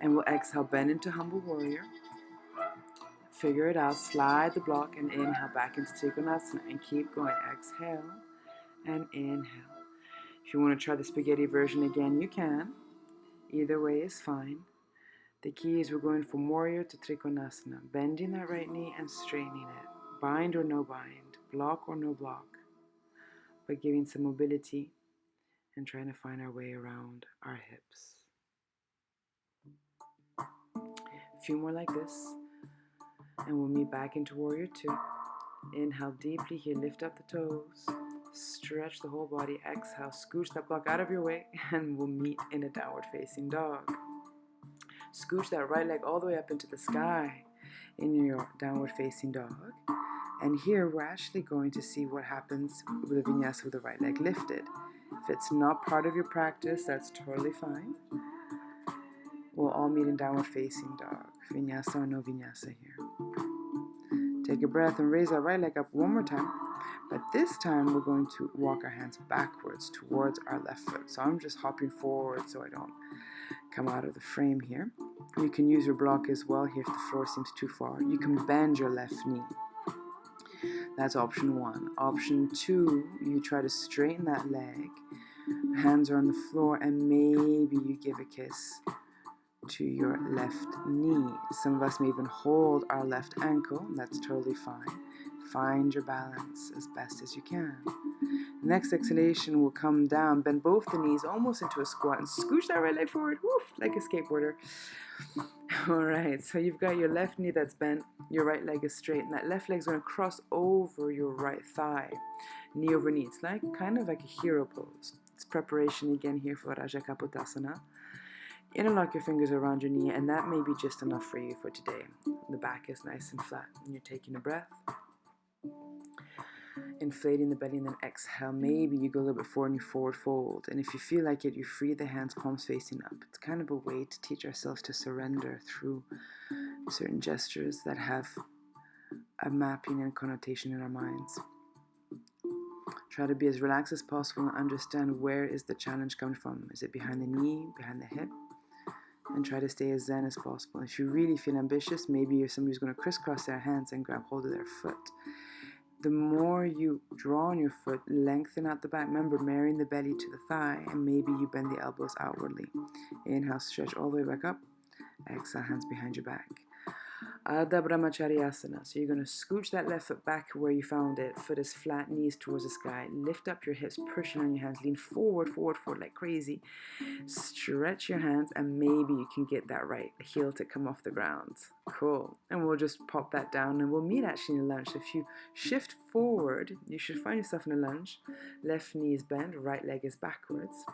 And we'll exhale, bend into Humble Warrior. Figure it out, slide the block and inhale back into Trikonasana and keep going. Exhale and inhale. If you want to try the spaghetti version again, you can. Either way is fine. The key is we're going from Warrior to Trikonasana, bending that right knee and straightening it. Bind or no bind, block or no block, but giving some mobility and trying to find our way around our hips. A few more like this, and we'll meet back into Warrior 2. Inhale deeply here, lift up the toes. Stretch the whole body. Exhale, scooch that block out of your way, and we'll meet in a downward facing dog. Scooch that right leg all the way up into the sky in your downward facing dog. And here we're actually going to see what happens with a vinyasa with the right leg lifted. If it's not part of your practice, that's totally fine. We'll all meet in downward facing dog. Vinyasa or no vinyasa here. Take a breath and raise our right leg up one more time. But this time we're going to walk our hands backwards towards our left foot. So I'm just hopping forward so I don't come out of the frame here. You can use your block as well here if the floor seems too far. You can bend your left knee. That's option 1. Option 2, you try to straighten that leg. Hands are on the floor and maybe you give a kiss to your left knee. Some of us may even hold our left ankle. That's totally fine. Find your balance as best as you can. Next exhalation will come down, bend both the knees almost into a squat and scooch that right leg forward, woof, like a skateboarder. All right, so you've got your left knee that's bent, your right leg is straight, and that left leg's going to cross over your right thigh, knee over knee. It's like kind of like a hero pose. It's preparation again here for Raja Kapotasana. Interlock your fingers around your knee, and that may be just enough for you for today. The back is nice and flat, and you're taking a breath. Inflating the belly, and then exhale. Maybe you go a little bit forward and you forward fold. And if you feel like it, you free the hands, palms facing up. It's kind of a way to teach ourselves to surrender through certain gestures that have a mapping and connotation in our minds. Try to be as relaxed as possible and understand where is the challenge coming from. Is it behind the knee, behind the hip? And try to stay as zen as possible. If you really feel ambitious, maybe you're somebody who's going to crisscross their hands and grab hold of their foot. The more you draw on your foot, lengthen out the back. Remember, marrying the belly to the thigh, and maybe you bend the elbows outwardly. Inhale, stretch all the way back up. Exhale, hands behind your back. Ardha Brahmacharya-asana. So you're going to scooch that left foot back where you found it. Foot is flat, knees towards the sky. Lift up your hips, pushing on your hands. Lean forward, forward, forward like crazy. Stretch your hands, and maybe you can get that right heel to come off the ground. Cool. And we'll just pop that down, and we'll meet actually in a lunge. So if you shift forward, you should find yourself in a lunge. Left knee is bent, right leg is backwards.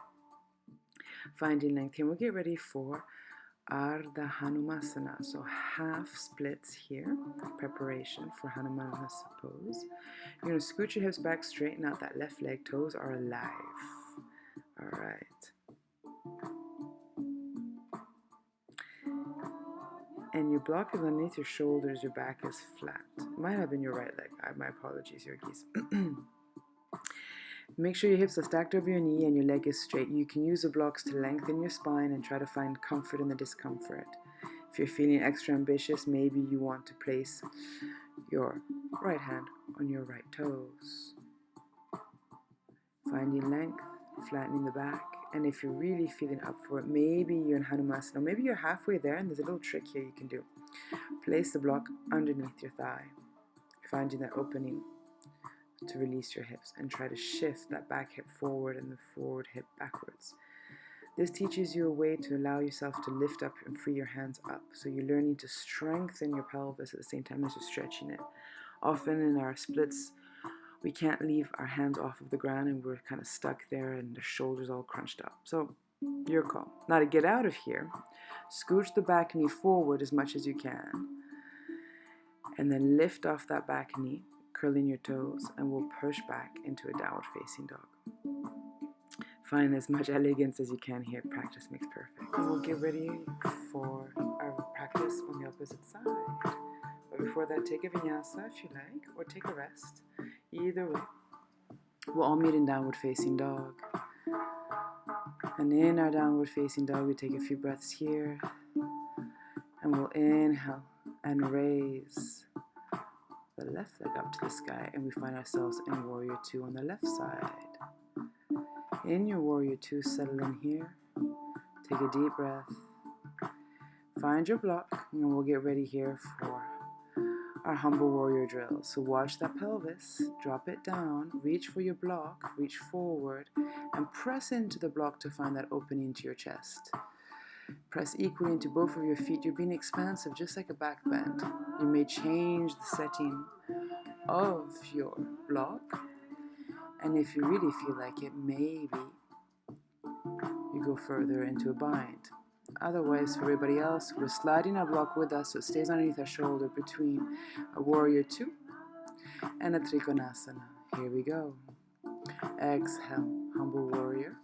Finding length here. We'll get ready for Ardha hanumasana, so half splits here, preparation for hanumasana pose. You're going to scoot your hips back, straighten out that left leg, toes are alive. All right. And your block is underneath your shoulders, your back is flat. Might have been your right leg. My apologies, yogis. Make sure your hips are stacked over your knee and your leg is straight. You can use the blocks to lengthen your spine and try to find comfort in the discomfort. If you're feeling extra ambitious, maybe you want to place your right hand on your right toes. Finding length, flattening the back. And if you're really feeling up for it, maybe you're in hanumasana. Maybe you're halfway there, and there's a little trick here you can do. Place the block underneath your thigh, finding that opening to release your hips, and try to shift that back hip forward and the forward hip backwards. This teaches you a way to allow yourself to lift up and free your hands up. So you're learning to strengthen your pelvis at the same time as you're stretching it. Often in our splits, we can't leave our hands off of the ground and we're kind of stuck there and the shoulders all crunched up. So your call. Now to get out of here, scooch the back knee forward as much as you can, and then lift off that back knee, curling your toes, and we'll push back into a downward facing dog. Find as much elegance as you can here. Practice makes perfect. And we'll get ready for our practice on the opposite side. But before that, take a vinyasa if you like, or take a rest. Either way. We'll all meet in downward facing dog. And in our downward facing dog, we take a few breaths here. And we'll inhale and raise the left leg up to the sky, and we find ourselves in Warrior 2 on the left side. In your Warrior 2, settle in here. Take a deep breath. Find your block, and we'll get ready here for our humble warrior drill. So watch that pelvis, drop it down, reach for your block, reach forward, and press into the block to find that opening to your chest. Press equally into both of your feet. You're being expansive, just like a back bend. You may change the setting of your block, and if you really feel like it, maybe you go further into a bind. Otherwise, for everybody else, we're sliding our block with us so it stays underneath our shoulder between a Warrior 2 and a Trikonasana. Here we go. Exhale, humble warrior.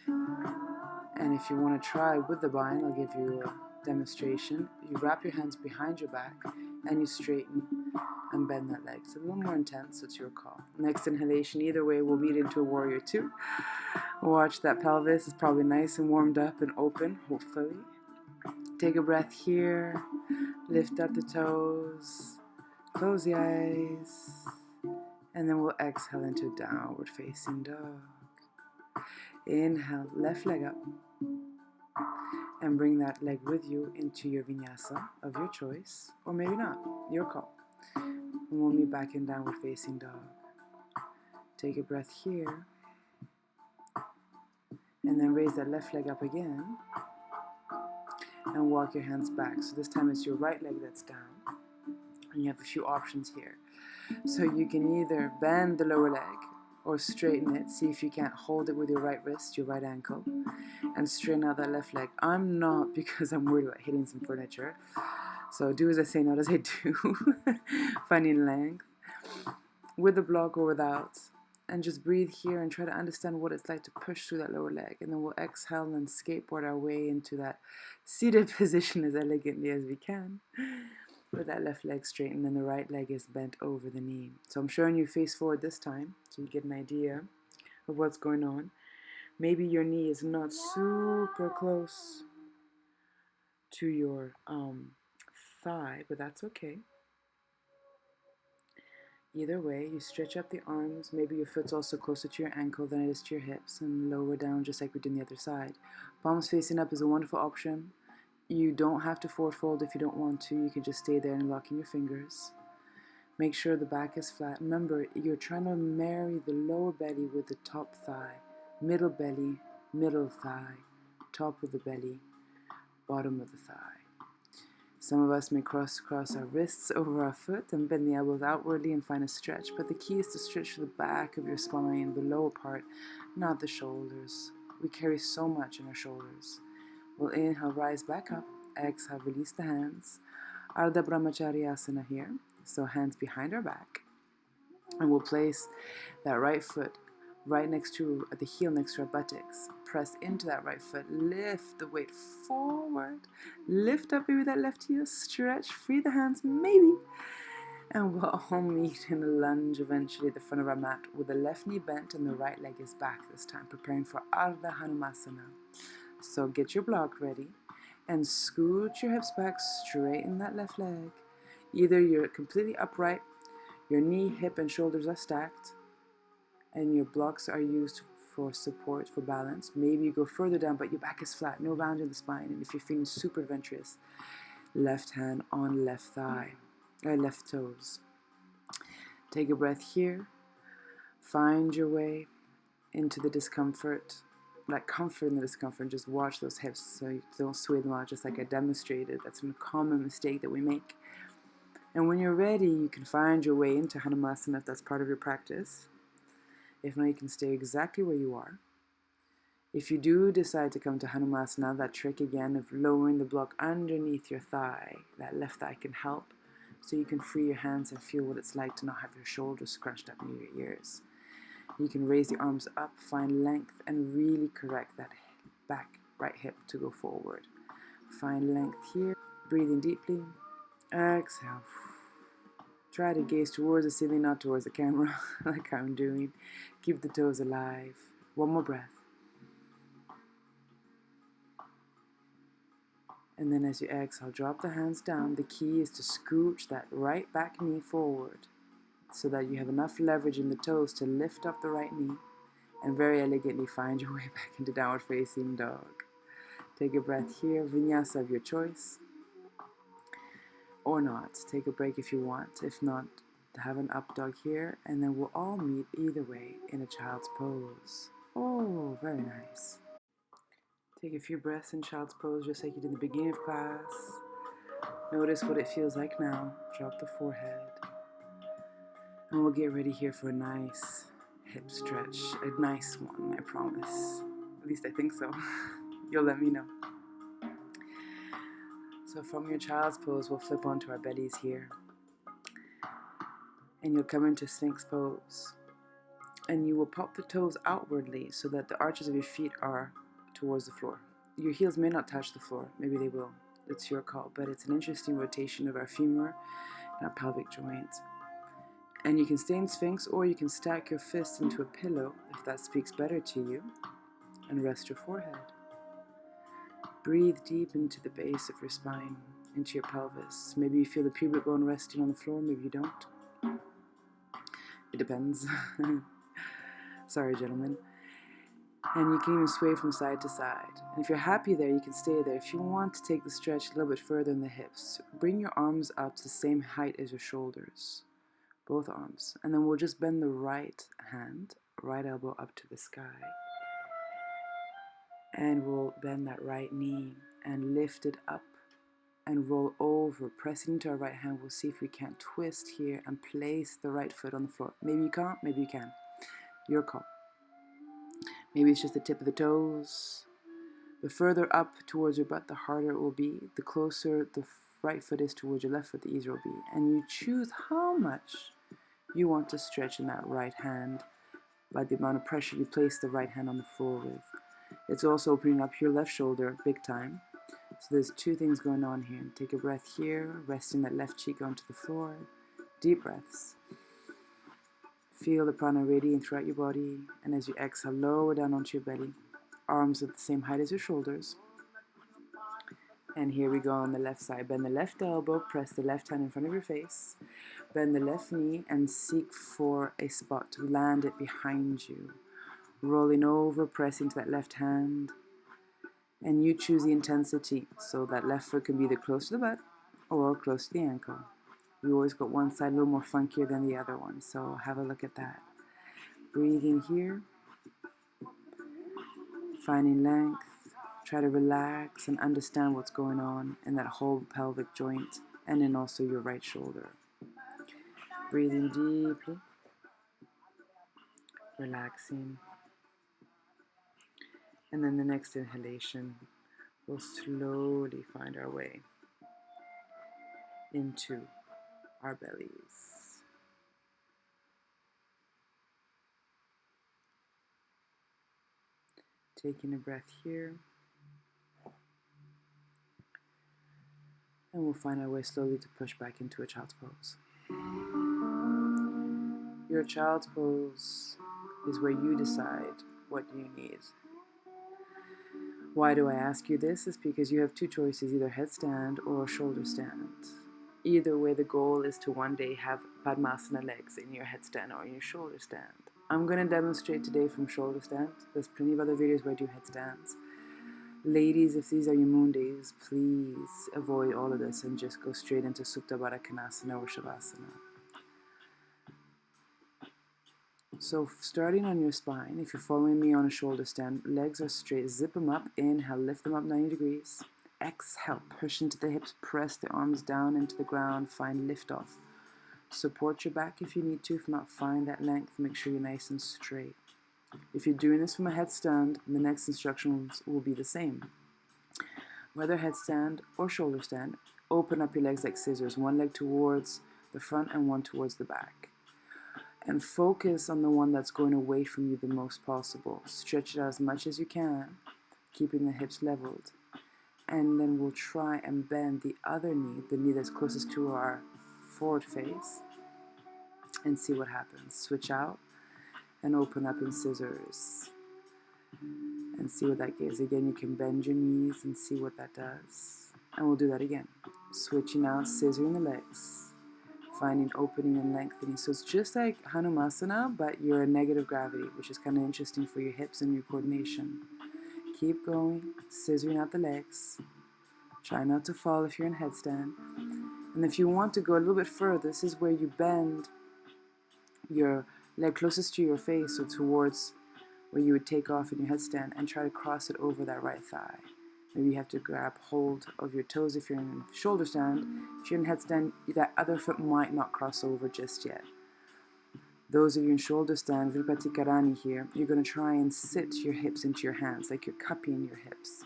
And if you want to try with the bind, I'll give you a demonstration. You wrap your hands behind your back and you straighten and bend that leg. It's a little more intense, so it's your call. Next inhalation, either way, we'll meet into a Warrior 2. Watch that pelvis is probably nice and warmed up and open, hopefully. Take a breath here. Lift up the toes. Close the eyes. And then we'll exhale into downward facing dog. Inhale, left leg up. And bring that leg with you into your vinyasa of your choice, or maybe not, your call. And we'll meet back in downward facing dog. Take a breath here, and then raise that left leg up again, and walk your hands back. So this time it's your right leg that's down, and you have a few options here. So you can either bend the lower leg or straighten it. See if you can't hold it with your right wrist, your right ankle, and straighten out that left leg. I'm not, because I'm worried about hitting some furniture. So do as I say, not as I do. Finding length with the block or without. And just breathe here and try to understand what it's like to push through that lower leg. And then we'll exhale and skateboard our way into that seated position as elegantly as we can. With that left leg straightened and the right leg is bent over the knee. So I'm showing you face forward this time so you get an idea of what's going on. Maybe your knee is not super close to your thigh, but that's okay. Either way, you stretch up the arms. Maybe your foot's also closer to your ankle than it is to your hips, and lower down just like we did on the other side. Palms facing up is a wonderful option. You don't have to forward fold if you don't want to. You can just stay there and lock in your fingers. Make sure the back is flat. Remember, you're trying to marry the lower belly with the top thigh. Middle belly, middle thigh, top of the belly, bottom of the thigh. Some of us may cross our wrists over our foot and bend the elbows outwardly and find a stretch, but the key is to stretch the back of your spine, the lower part, not the shoulders. We carry so much in our shoulders. We'll inhale, rise back up. Exhale, release the hands. Ardha Brahmacharya Asana here. So hands behind our back. And we'll place that right foot right next to, at the heel next to our buttocks. Press into that right foot. Lift the weight forward. Lift up maybe that left heel. Stretch. Free the hands, maybe. And we'll all meet in a lunge eventually at the front of our mat with the left knee bent and the right leg is back this time, preparing for Ardha Hanumasana. So get your block ready and scoot your hips back, straighten that left leg. Either you're completely upright, your knee, hip, and shoulders are stacked, and your blocks are used for support, for balance. Maybe you go further down, but your back is flat, no round in the spine. And if you're feeling super adventurous, left hand on left thigh, or left toes. Take a breath here. Find your way into the discomfort, that comfort in the discomfort. Just watch those hips so you don't sway them out, just like I demonstrated. That's a common mistake that we make. And when you're ready, you can find your way into hanumasana if that's part of your practice. If not, you can stay exactly where you are. If you do decide to come to hanumasana, that trick again of lowering the block underneath your thigh, that left thigh can help, so you can free your hands and feel what it's like to not have your shoulders scrunched up near your ears. You can raise the arms up, find length, and really correct that back right hip to go forward. Find length here. Breathing deeply. Exhale. Try to gaze towards the ceiling, not towards the camera, like I'm doing. Keep the toes alive. One more breath. And then as you exhale, drop the hands down. The key is to scooch that right back knee forward so that you have enough leverage in the toes to lift up the right knee and very elegantly find your way back into downward facing dog. Take a breath here, vinyasa of your choice. Or not. Take a break if you want. If not, have an up dog here, and then we'll all meet either way in a child's pose. Oh, very nice. Take a few breaths in child's pose just like you did in the beginning of class. Notice what it feels like now. Drop the forehead. And we'll get ready here for a nice hip stretch. A nice one, I promise. At least I think so. You'll let me know. So from your child's pose, we'll flip onto our bellies here. And you'll come into Sphinx pose. And you will pop the toes outwardly so that the arches of your feet are towards the floor. Your heels may not touch the floor. Maybe they will. It's your call. But it's an interesting rotation of our femur and our pelvic joint. And you can stay in Sphinx, or you can stack your fists into a pillow if that speaks better to you, and rest your forehead. Breathe deep into the base of your spine, into your pelvis. Maybe you feel the pubic bone resting on the floor, maybe you don't. It depends. Sorry, gentlemen. And you can even sway from side to side. And if you're happy there, you can stay there. If you want to take the stretch a little bit further in the hips, bring your arms up to the same height as your shoulders, both arms. And then we'll just bend the right hand, right elbow up to the sky. And we'll bend that right knee and lift it up and roll over, pressing into our right hand. We'll see if we can't twist here and place the right foot on the floor. Maybe you can't, maybe you can. Your call. Maybe it's just the tip of the toes. The further up towards your butt, the harder it will be. The closer the right foot is towards your left foot, the easier it will be. And you choose how much you want to stretch in that right hand by the amount of pressure you place the right hand on the floor with. It's also opening up your left shoulder big time. So there's two things going on here. Take a breath here, resting that left cheek onto the floor. Deep breaths. Feel the prana radiating throughout your body, and as you exhale, lower down onto your belly. Arms at the same height as your shoulders. And here we go on the left side. Bend the left elbow, press the left hand in front of your face. Bend the left knee and seek for a spot to land it behind you. Rolling over, pressing to that left hand. And you choose the intensity, so that left foot can be either close to the butt or close to the ankle. We always got one side a little more funkier than the other one, so have a look at that. Breathing here, finding length. Try to relax and understand what's going on in that whole pelvic joint and then also your right shoulder. Breathing deeply, relaxing. And then the next inhalation, we'll slowly find our way into our bellies. Taking a breath here. And we'll find our way slowly to push back into a child's pose. Your child's pose is where you decide what you need. Why do I ask you this? It's because you have two choices, either headstand or shoulder stand. Either way, the goal is to one day have Padmasana legs in your headstand or in your shoulder stand. I'm going to demonstrate today from shoulder stand. There's plenty of other videos where I do headstands. Ladies, if these are your moon days, please avoid all of this and just go straight into Supta Baddha Konasana or Shavasana. So starting on your spine, if you're following me on a shoulder stand, legs are straight, zip them up, inhale, lift them up 90 degrees. Exhale, push into the hips, press the arms down into the ground, find lift off. Support your back if you need to, if not, find that length, make sure you're nice and straight. If you're doing this from a headstand, the next instructions will be the same. Whether headstand or shoulder stand, open up your legs like scissors, one leg towards the front and one towards the back. And focus on the one that's going away from you the most possible. Stretch it out as much as you can, keeping the hips leveled. And then we'll try and bend the other knee, the knee that's closest to our forward face, and see what happens. Switch out and open up in scissors and see what that gives. Again, you can bend your knees and see what that does. And we'll do that again. Switching out, scissoring the legs, finding opening and lengthening. So it's just like hanumasana, but you're a negative gravity, which is kind of interesting for your hips and your coordination. Keep going, scissoring out the legs. Try not to fall if you're in headstand. And if you want to go a little bit further, this is where you bend your leg closest to your face, so towards where you would take off in your headstand, and try to cross it over that right thigh. Maybe you have to grab hold of your toes if you're in shoulder stand. If you're in headstand, that other foot might not cross over just yet. Those of you in shoulder stand, Virupatikarani here, you're going to try and sit your hips into your hands, like you're cupping your hips,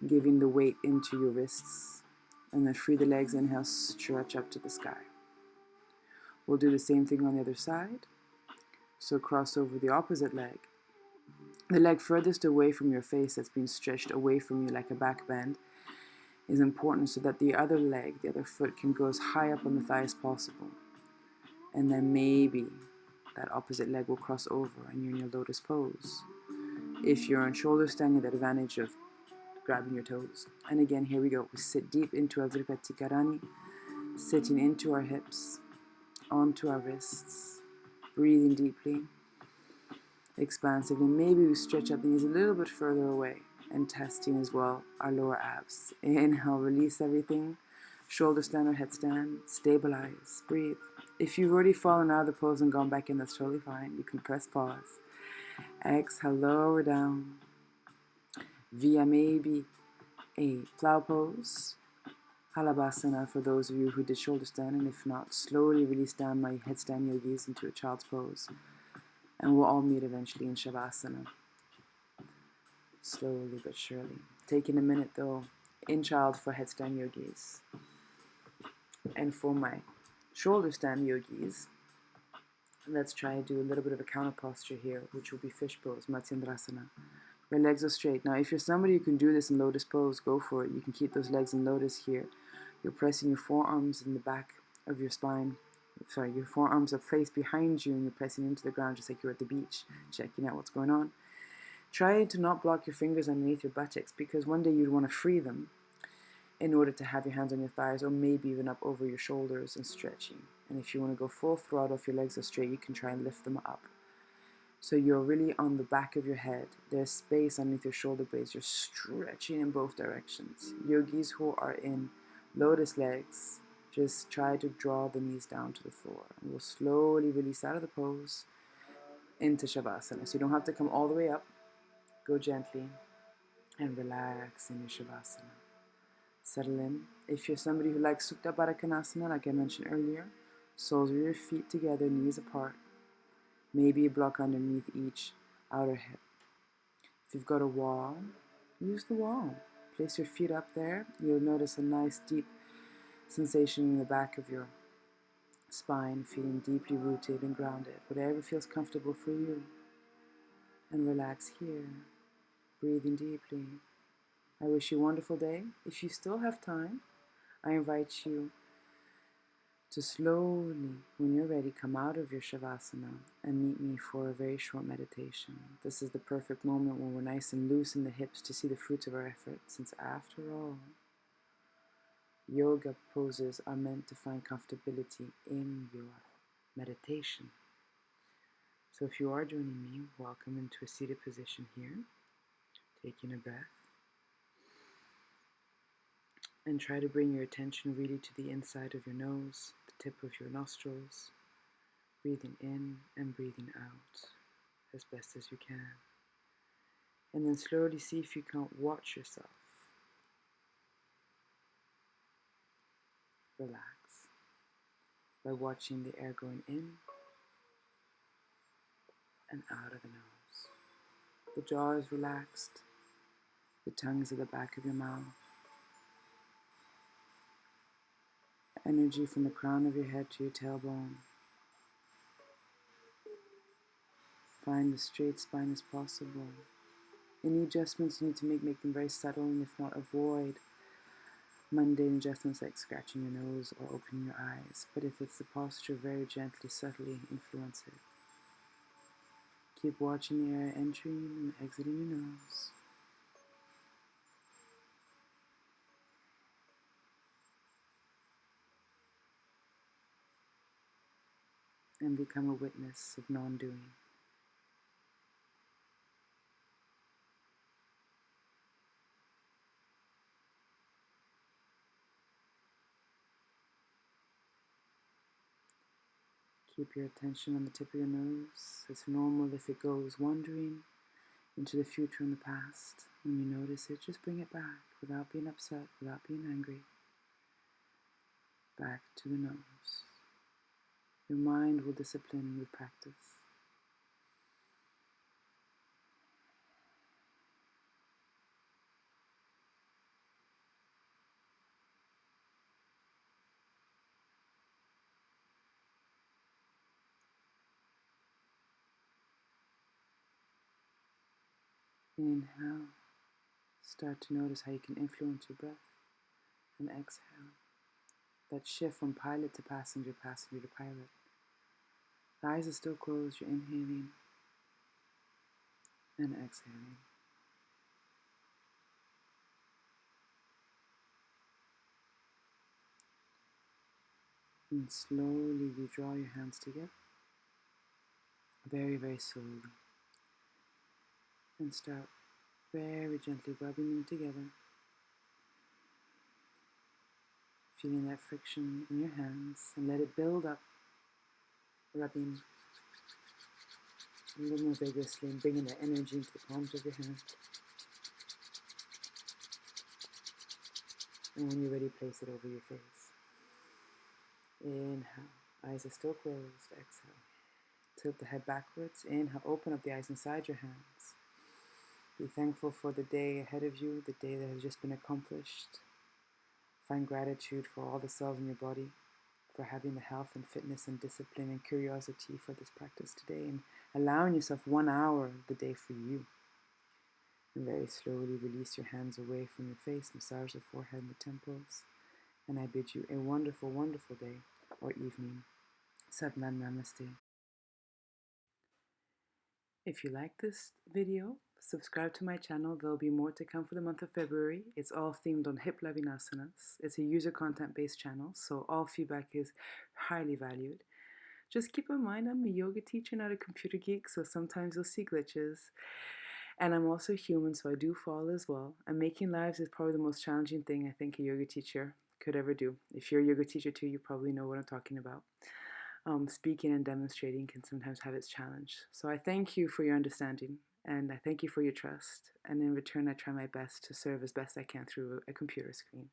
giving the weight into your wrists. And then free the legs, inhale, stretch up to the sky. We'll do the same thing on the other side. So cross over the opposite leg. The leg furthest away from your face, that's being stretched away from you like a back bend, is important so that the other leg, the other foot, can go as high up on the thigh as possible. And then maybe that opposite leg will cross over and you're in your lotus pose. If you're on shoulder stand, you have the advantage of grabbing your toes. And again, here we go. We sit deep into our Virupatikarani, sitting into our hips, onto our wrists, breathing deeply. expansively. Maybe we stretch up the knees a little bit further away, and testing as well our lower abs. Inhale, release everything. Shoulder stand or headstand. Stabilize. Breathe. If you've already fallen out of the pose and gone back in, that's totally fine. You can press pause. Exhale, lower down via maybe a plow pose, hanumasana for those of you who did shoulder stand, and if not, slowly release down my headstand yogis into a child's pose. And we'll all meet eventually in shavasana. Slowly but surely. Taking a minute though, in child for headstand yogis. And for my shoulder stand yogis, let's try to do a little bit of a counter posture here, which will be fish pose, Matsyendrasana. Your legs are straight. Now, if you're somebody who can do this in lotus pose, go for it. You can keep those legs in lotus here. You're pressing your forearms in the back of your spine. Sorry, your forearms are placed behind you and you're pressing into the ground just like you're at the beach, checking out what's going on. Try to not block your fingers underneath your buttocks because one day you'd want to free them in order to have your hands on your thighs or maybe even up over your shoulders and stretching. And if you want to go full throttle, if your legs are straight, you can try and lift them up. So you're really on the back of your head. There's space underneath your shoulder blades. You're stretching in both directions. Yogis who are in lotus legs, just try to draw the knees down to the floor. And we'll slowly release out of the pose into shavasana. So you don't have to come all the way up. Go gently and relax in your shavasana. Settle in. If you're somebody who likes Supta Baddha Konasana, like I mentioned earlier, soles of your feet together, knees apart. Maybe a block underneath each outer hip. If you've got a wall, use the wall. Place your feet up there. You'll notice a nice deep sensation in the back of your spine, feeling deeply rooted and grounded. Whatever feels comfortable for you. And relax here, breathing deeply. I wish you a wonderful day. If you still have time, I invite you to slowly, when you're ready, come out of your shavasana and meet me for a very short meditation. This is the perfect moment when we're nice and loose in the hips to see the fruits of our effort, since after all, yoga poses are meant to find comfortability in your meditation. So if you are joining me, welcome into a seated position here, taking a breath. And try to bring your attention really to the inside of your nose, the tip of your nostrils, breathing in and breathing out as best as you can. And then slowly see if you can't watch yourself. Relax by watching the air going in and out of the nose. The jaw is relaxed, the tongue is at the back of your mouth. Energy from the crown of your head to your tailbone. Find as straight spine as possible. Any adjustments you need to make them very subtle, and if not, avoid mundane adjustments like scratching your nose or opening your eyes. But if it's the posture, very gently, subtly influence it. Keep watching the air entering and exiting your nose. And become a witness of non-doing. Keep your attention on the tip of your nose. It's normal if it goes wandering into the future and the past. When you notice it, just bring it back without being upset, without being angry. Back to the nose. Your mind will discipline with practice. Inhale. Start to notice how you can influence your breath. And exhale. That shift from pilot to passenger, passenger to pilot. The eyes are still closed. You're inhaling and exhaling. And slowly you draw your hands together. Very, very slowly. And start very gently rubbing them together, feeling that friction in your hands, and let it build up, rubbing a little more vigorously and bringing that energy into the palms of your hand. And when you're ready, place it over your face. Inhale, eyes are still closed. Exhale, tilt the head backwards. Inhale, open up the eyes inside your hands. Be thankful for the day ahead of you, the day that has just been accomplished. Find gratitude for all the cells in your body, for having the health and fitness and discipline and curiosity for this practice today, and allowing yourself 1 hour of the day for you. And very slowly release your hands away from your face, massage the forehead and the temples. And I bid you a wonderful, wonderful day or evening. Satnam Namaste. If you like this video, subscribe to my channel. There'll be more to come for the month of February. It's all themed on hip loving asanas. It's a user content based channel, so all feedback is highly valued. Just keep in mind I'm a yoga teacher, not a computer geek, so sometimes you'll see glitches. And I'm also human, so I do fall as well. And making lives is probably the most challenging thing I think a yoga teacher could ever do. If you're a yoga teacher too, you probably know what I'm talking about. Speaking and demonstrating can sometimes have its challenge. So I thank you for your understanding, and I thank you for your trust. And in return, I try my best to serve as best I can through a computer screen.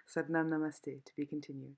Satnam Namaste, to be continued.